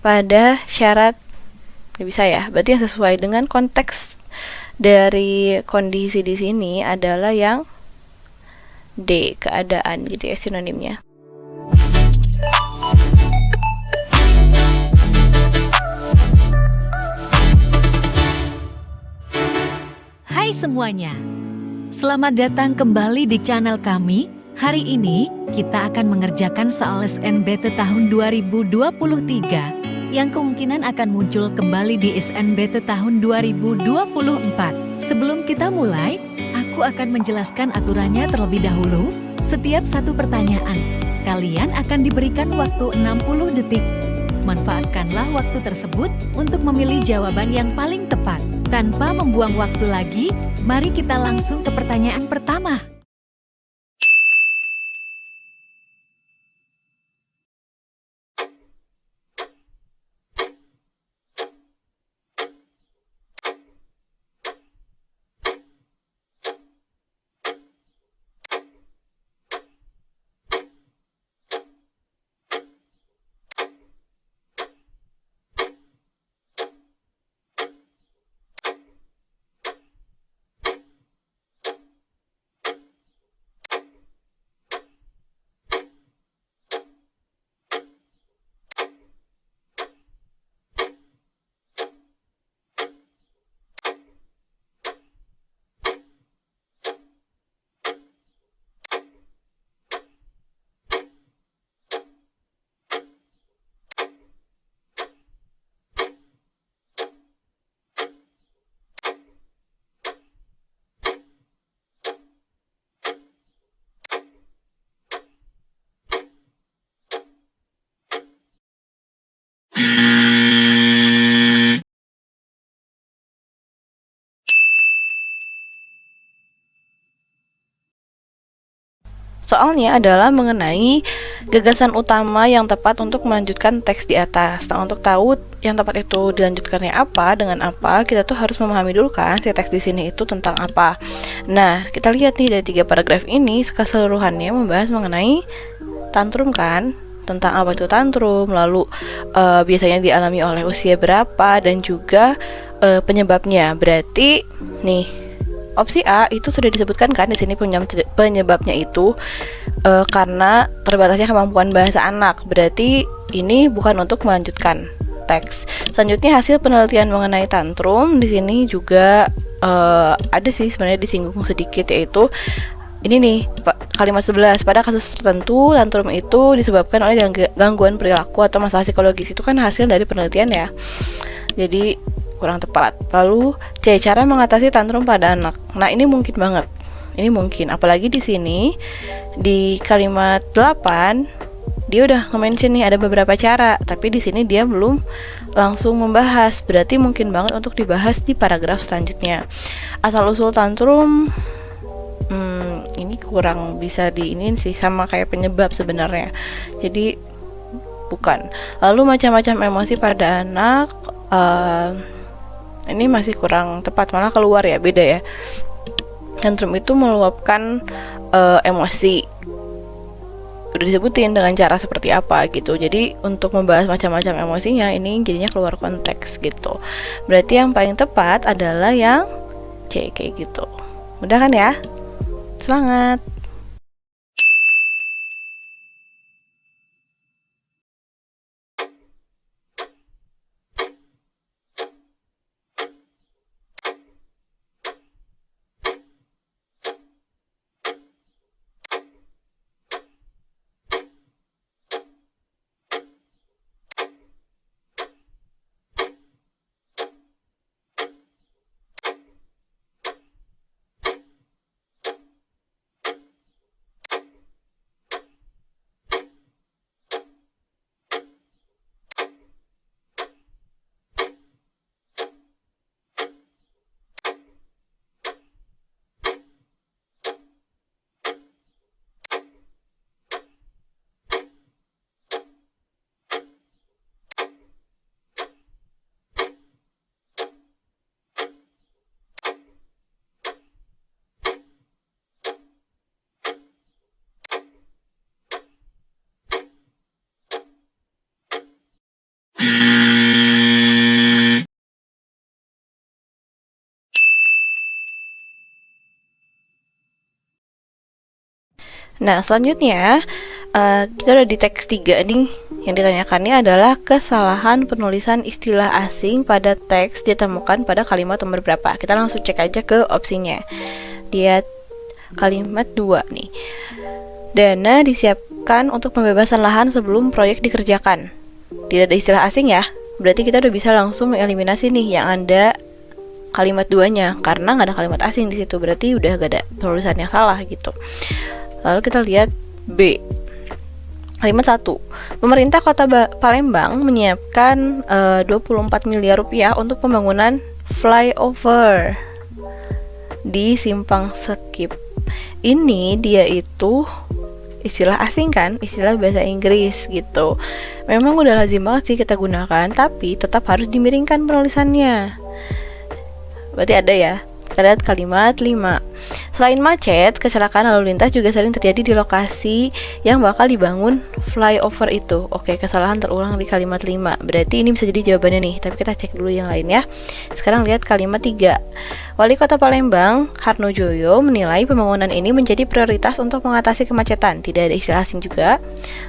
pada syarat. Nggak bisa ya, berarti yang sesuai dengan konteks dari kondisi di sini adalah yang D, keadaan gitu ya sinonimnya. Hai semuanya, selamat datang kembali di channel kami. Hari ini kita akan mengerjakan soal SNBT tahun 2023 yang kemungkinan akan muncul kembali di SNBT tahun 2024. Sebelum kita mulai, aku akan menjelaskan aturannya terlebih dahulu. Setiap satu pertanyaan, kalian akan diberikan waktu 60 detik. Manfaatkanlah waktu tersebut untuk memilih jawaban yang paling tepat. Tanpa membuang waktu lagi, mari kita langsung ke pertanyaan pertama. Soalnya adalah mengenai gagasan utama yang tepat untuk melanjutkan teks di atas. Nah, untuk tahu yang tepat itu dilanjutkannya apa, dengan apa, kita tuh harus memahami dulu kan si teks di sini itu tentang apa. Nah, kita lihat nih dari 3 paragraf ini keseluruhannya membahas mengenai tantrum kan, tentang apa itu tantrum, lalu biasanya dialami oleh usia berapa, dan juga penyebabnya. Berarti nih, opsi A itu sudah disebutkan kan di sini penyebabnya itu karena terbatasnya kemampuan bahasa anak. Berarti ini bukan untuk melanjutkan teks. Selanjutnya hasil penelitian mengenai tantrum di sini juga ada sih sebenarnya disinggung sedikit, yaitu ini nih kalimat 11, pada kasus tertentu tantrum itu disebabkan oleh gangguan perilaku atau masalah psikologis. Itu kan hasil dari penelitian ya, jadi kurang tepat. Lalu C, cara mengatasi tantrum pada anak. Nah, ini mungkin banget. Ini mungkin, apalagi di sini di kalimat 8 dia udah nge-mention nih ada beberapa cara, tapi di sini dia belum langsung membahas. Berarti mungkin banget untuk dibahas di paragraf selanjutnya. Asal usul tantrum ini kurang bisa diinin sih, sama kayak penyebab sebenarnya. Jadi bukan. Lalu macam-macam emosi pada anak, ini masih kurang tepat, malah keluar ya, beda ya. Tantrum itu meluapkan emosi, udah disebutin dengan cara seperti apa gitu. Jadi untuk membahas macam-macam emosinya ini jadinya keluar konteks gitu. Berarti yang paling tepat adalah yang C, kayak gitu. Mudah kan ya? Semangat! Nah, selanjutnya kita udah di teks 3 nih. Yang ditanyakannya adalah kesalahan penulisan istilah asing pada teks ditemukan pada kalimat nomor berapa. Kita langsung cek aja ke opsinya. Dia kalimat 2 nih. Dana disiapkan untuk pembebasan lahan sebelum proyek dikerjakan. Tidak ada istilah asing ya. Berarti kita udah bisa langsung mengeliminasi nih yang ada kalimat 2-nya, karena nggak ada kalimat asing di situ. Berarti udah gak ada penulisan yang salah gitu. Lalu kita lihat B. Kalimat 1. Pemerintah Kota Palembang menyiapkan 24 miliar rupiah untuk pembangunan flyover di Simpang Sekip. Ini dia itu istilah asing kan, istilah bahasa Inggris gitu. Memang udah lazim banget sih kita gunakan, tapi tetap harus dimiringkan penulisannya. Berarti ada ya. Kita lihat kalimat 5. Selain macet, kecelakaan lalu lintas juga sering terjadi di lokasi yang bakal dibangun flyover itu. Oke, kesalahan terulang di kalimat 5. Berarti ini bisa jadi jawabannya nih, tapi kita cek dulu yang lain ya. Sekarang lihat kalimat 3. Wali Kota Palembang, Harno Joyo, menilai pembangunan ini menjadi prioritas untuk mengatasi kemacetan. Tidak ada istilah asing juga.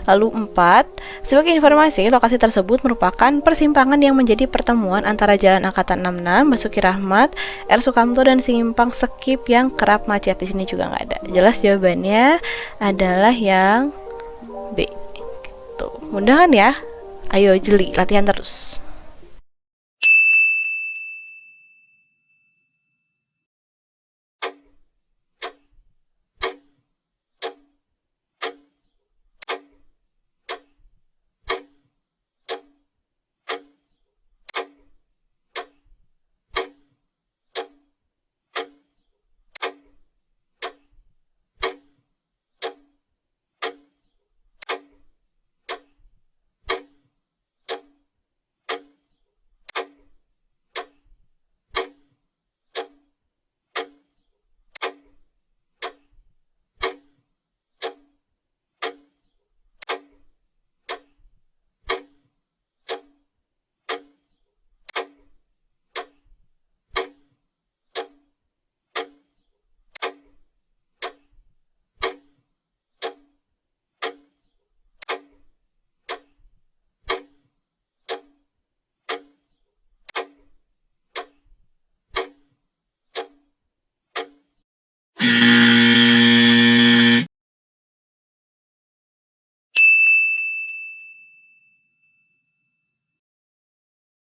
Lalu 4. Sebagai informasi, lokasi tersebut merupakan persimpangan yang menjadi pertemuan antara Jalan Angkatan 66, Basuki Rahmat, R. Sukamto, dan Simpang Sekip yang kerap macet. Di sini juga nggak ada. Jelas jawabannya adalah yang B. Tuh, mudah kan ya? Ayo jeli, latihan terus.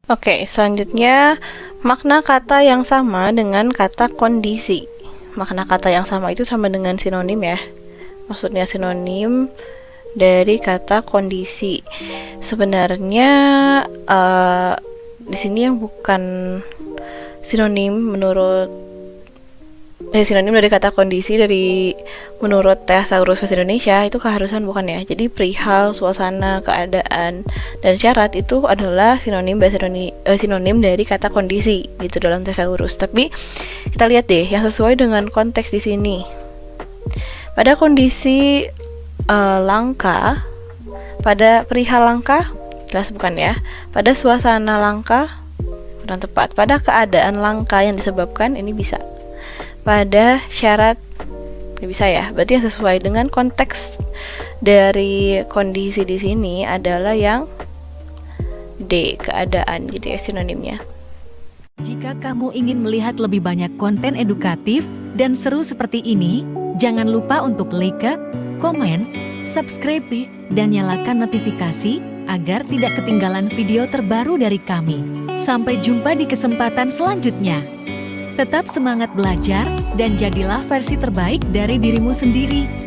Oke, selanjutnya makna kata yang sama dengan kata kondisi. Makna kata yang sama itu sama dengan sinonim ya. Maksudnya sinonim dari kata kondisi. Sebenarnya di sini yang bukan sinonim sinonim dari kata kondisi menurut Thesaurus Bahasa Indonesia itu keharusan bukan ya. Jadi perihal, suasana, keadaan, dan syarat itu adalah sinonim sinonim dari kata kondisi gitu dalam Thesaurus. Tapi kita lihat deh yang sesuai dengan konteks di sini. Pada kondisi langka, pada perihal langka jelas bukan ya. Pada suasana langka kurang tepat. Pada keadaan langka yang disebabkan ini bisa. Pada syarat nggak bisa ya. Berarti yang sesuai dengan konteks dari kondisi di sini adalah yang D, keadaan gitu ya sinonimnya. Jika kamu ingin melihat lebih banyak konten edukatif dan seru seperti ini, jangan lupa untuk like, komen, subscribe, dan nyalakan notifikasi agar tidak ketinggalan video terbaru dari kami. Sampai jumpa di kesempatan selanjutnya. Tetap semangat belajar dan jadilah versi terbaik dari dirimu sendiri.